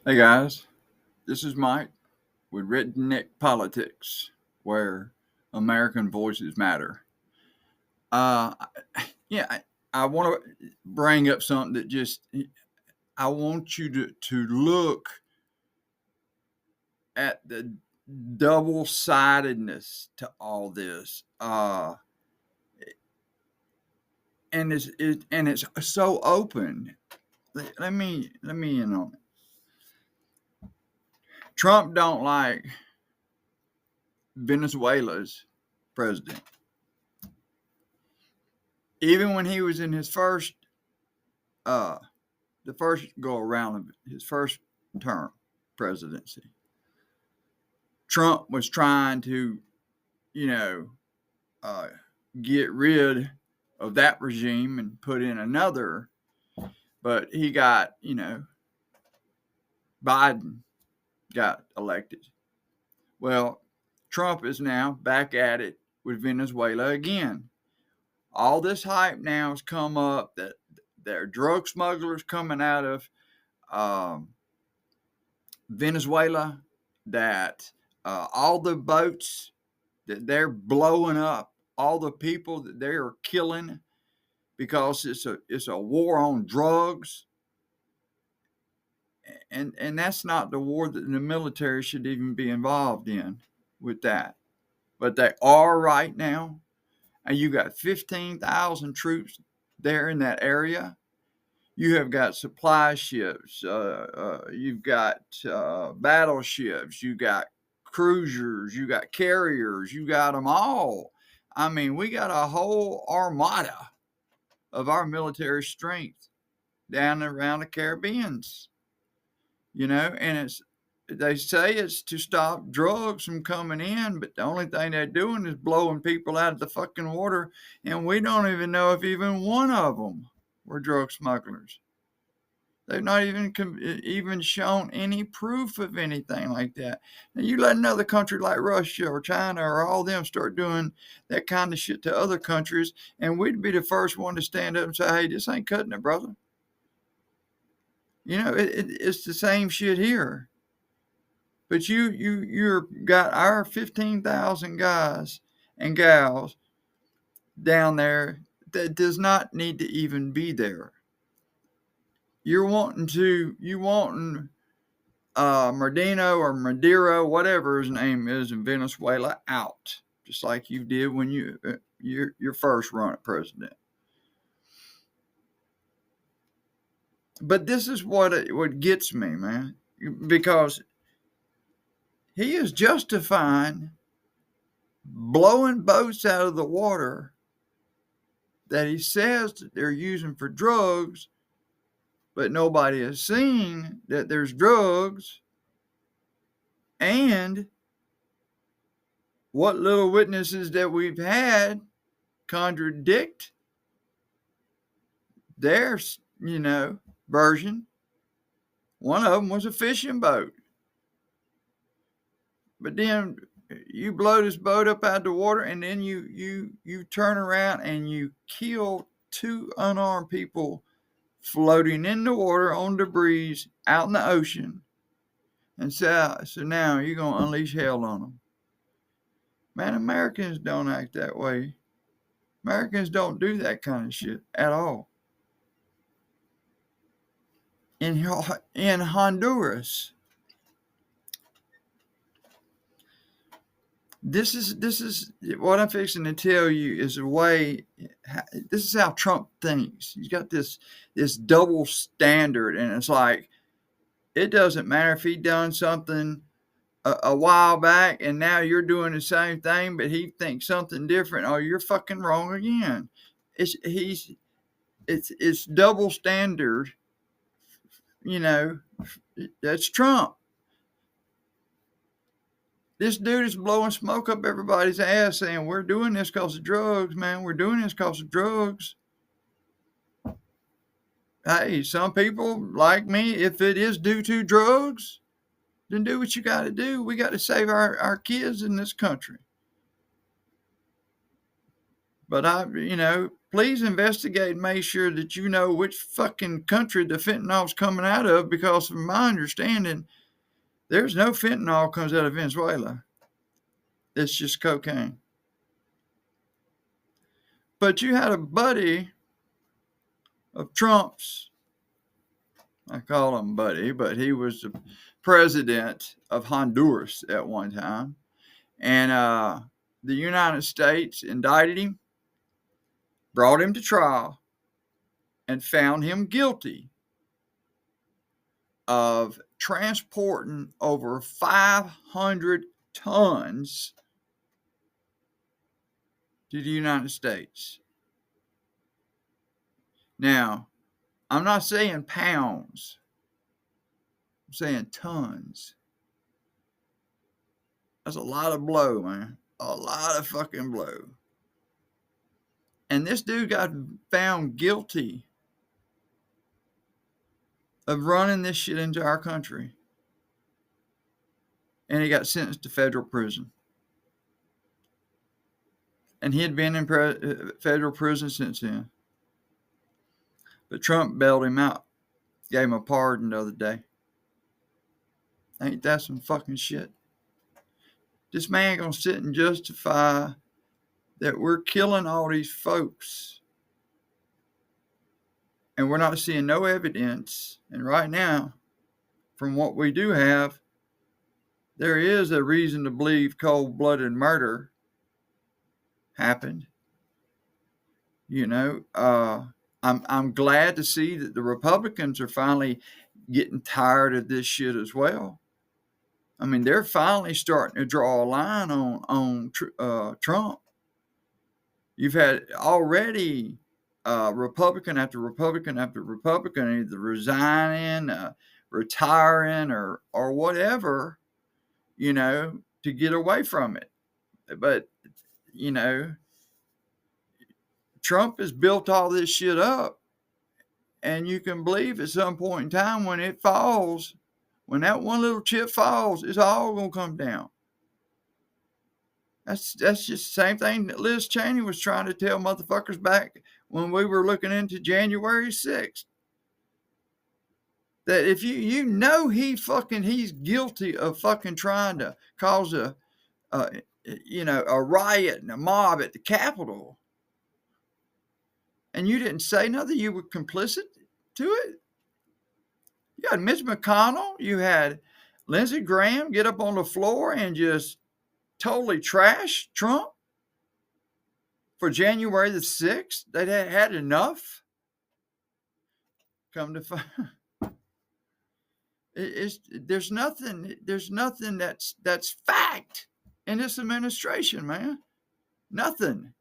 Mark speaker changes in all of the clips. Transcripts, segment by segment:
Speaker 1: Hey guys, this is Mike with Redneck Politics, where American voices matter. Uh, yeah, I want to bring up something that just I want you to look at the double sidedness to all this, and it's so open. Let me in on it. Trump don't like Venezuela's president. Even when he was in his uh, the first go around of his first term presidency, Trump was trying to, you know, uh, get rid of that regime and put in another, but he got, Biden got elected. Well, Trump is now back at it with Venezuela again. All this hype now has come up that there are drug smugglers coming out of um, Venezuela, that all the boats that they're blowing up, all the people that they're killing because it's a war on drugs, and that's not the war that the military should even be involved in with that, but they are right now, and you got 15,000 troops there in that area. You have got supply ships, you've got battleships, you got cruisers, you got carriers, you got them all. I mean, we got a whole armada of our military strength down around the Caribbeans, and they say it's to stop drugs from coming in, but the only thing they're doing is blowing people out of the fucking water, and we don't even know if even one of them were drug smugglers. They've not even shown any proof of anything like that. Now you let another country like Russia or China or all them start doing that kind of shit to other countries, and we'd be the first one to stand up and say, "Hey, this ain't cutting it, brother." It's the same shit here. But you're got our 15,000 guys and gals down there that does not need to even be there. You wanting Mardino or Maduro, whatever his name is in Venezuela, out, just like you did when your first run at president. But this is what gets me, man, because he is justifying blowing boats out of the water that he says that they're using for drugs, but nobody has seen that there's drugs, and what little witnesses that we've had contradict their, version. One of them was a fishing boat. But then you blow this boat up out of the water, and then you turn around and you kill two unarmed people floating in the water on debris out in the ocean. And so now you're going to unleash hell on them. Man, Americans don't act that way. Americans don't do that kind of shit at all. In Honduras, this is what I'm fixing to tell you is a way. This is how Trump thinks. He's got this double standard, and it's like it doesn't matter if he done something a while back, and now you're doing the same thing, but he thinks something different. Oh, you're fucking wrong again. It's double standard. That's Trump. This dude is blowing smoke up everybody's ass, saying we're doing this because of drugs, man. We're doing this because of drugs. Hey, some people like me, if it is due to drugs, then do what you got to do. We got to save our kids in this country. But please investigate and make sure that you know which fucking country the fentanyl's coming out of, because from my understanding, there's no fentanyl comes out of Venezuela. It's just cocaine. But you had a buddy of Trump's, I call him buddy, but he was the president of Honduras at one time. And the United States indicted him, brought him to trial, and found him guilty of transporting over 500 tons to the United States. Now, I'm not saying pounds. I'm saying tons. That's a lot of blow, man. A lot of fucking blow. And this dude got found guilty of running this shit into our country. And he got sentenced to federal prison. And he had been in federal prison since then. But Trump bailed him out. Gave him a pardon the other day. Ain't that some fucking shit? This man gonna sit and justify that we're killing all these folks. And we're not seeing no evidence. And right now, from what we do have, there is a reason to believe cold-blooded murder happened. You know, I'm glad to see that the Republicans are finally getting tired of this shit as well. I mean, they're finally starting to draw a line on Trump. You've had already Republican after Republican after Republican either resigning, retiring, or whatever, you know, to get away from it. But, you know, Trump has built all this shit up, and you can believe at some point in time when it falls, when that one little chip falls, it's all going to come down. That's just the same thing that Liz Cheney was trying to tell motherfuckers back when we were looking into January 6th. That if you know he's guilty of fucking trying to cause a riot and a mob at the Capitol, and you didn't say nothing, you were complicit to it. You had Mitch McConnell, you had Lindsey Graham get up on the floor and just totally trash Trump for January the 6th. They had enough. Come to find, there's nothing that's fact in this administration, man. Nothing.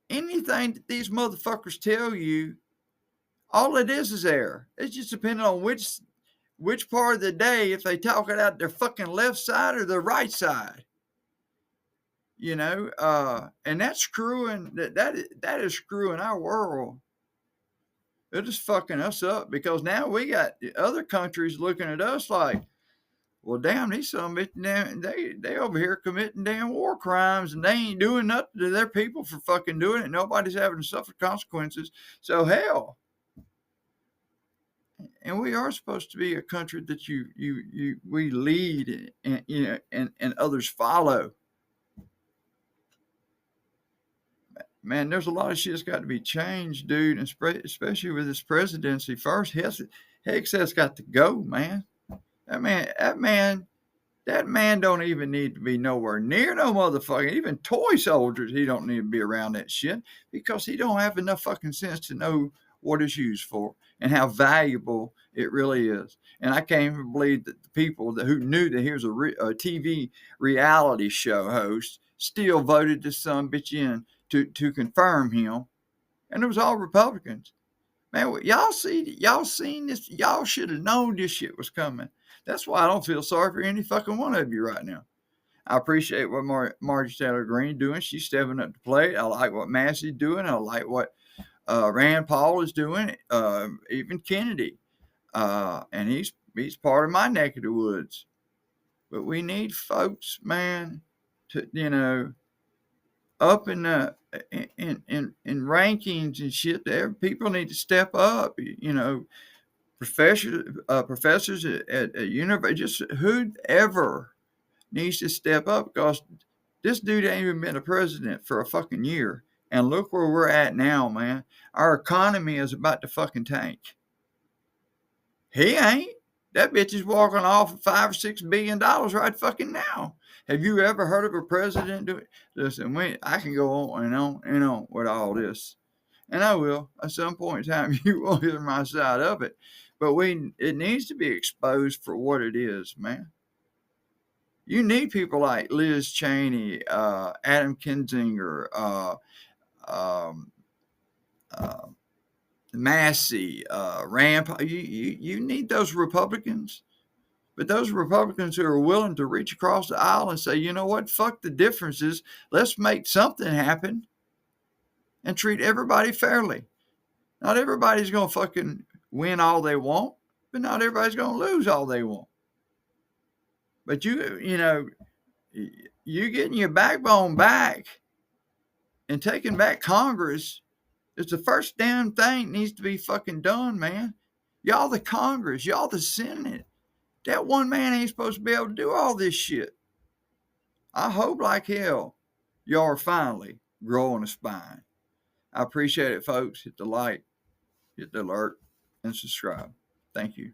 Speaker 1: Anything that these motherfuckers tell you, all it is air. It's just depending on which part of the day, if they talk it out their fucking left side or their right side. You know, and that's screwing, that is screwing our world. They're just fucking us up, because now we got other countries looking at us like, well, damn, these some bitches, they over here committing damn war crimes, and they ain't doing nothing to their people for fucking doing it. Nobody's having to suffer consequences. So hell. And we are supposed to be a country that we lead and others follow. Man, there's a lot of shit's got to be changed, dude, and especially with this presidency. First, Hex's got to go, man. That man don't even need to be nowhere near no motherfucking, even toy soldiers. He don't need to be around that shit, because he don't have enough fucking sense to know what it's used for and how valuable it really is. And I can't even believe that the people who knew that he was a TV reality show host still voted this son bitch in to confirm him. And it was all Republicans. Man, y'all seen this? Y'all should have known this shit was coming. That's why I don't feel sorry for any fucking one of you right now. I appreciate what Marjorie Taylor Greene doing. She's stepping up to the plate. I like what Massey's doing. I like what Rand Paul is doing. Even Kennedy. And he's part of my neck of the woods. But we need folks, man, to, up in rankings and shit. There, people need to step up. Professors at university, just whoever needs to step up, because this dude ain't even been a president for a fucking year. And look where we're at now, man. Our economy is about to fucking tank. He ain't. That bitch is walking off $5 or $6 billion right fucking now. Have you ever heard of a president do it? Listen, I can go on and on and on with all this. And I will. At some point in time, you will hear my side of it. But it needs to be exposed for what it is, man. You need people like Liz Cheney, Adam Kinzinger, Massey, Rand. You need those Republicans. But those Republicans who are willing to reach across the aisle and say, you know what, fuck the differences. Let's make something happen and treat everybody fairly. Not everybody's going to fucking win all they want, but not everybody's going to lose all they want. But you getting your backbone back and taking back Congress is the first damn thing that needs to be fucking done, man. Y'all the Congress, y'all the Senate. That one man ain't supposed to be able to do all this shit. I hope like hell y'all are finally growing a spine. I appreciate it, folks. Hit the like, hit the alert, and subscribe. Thank you.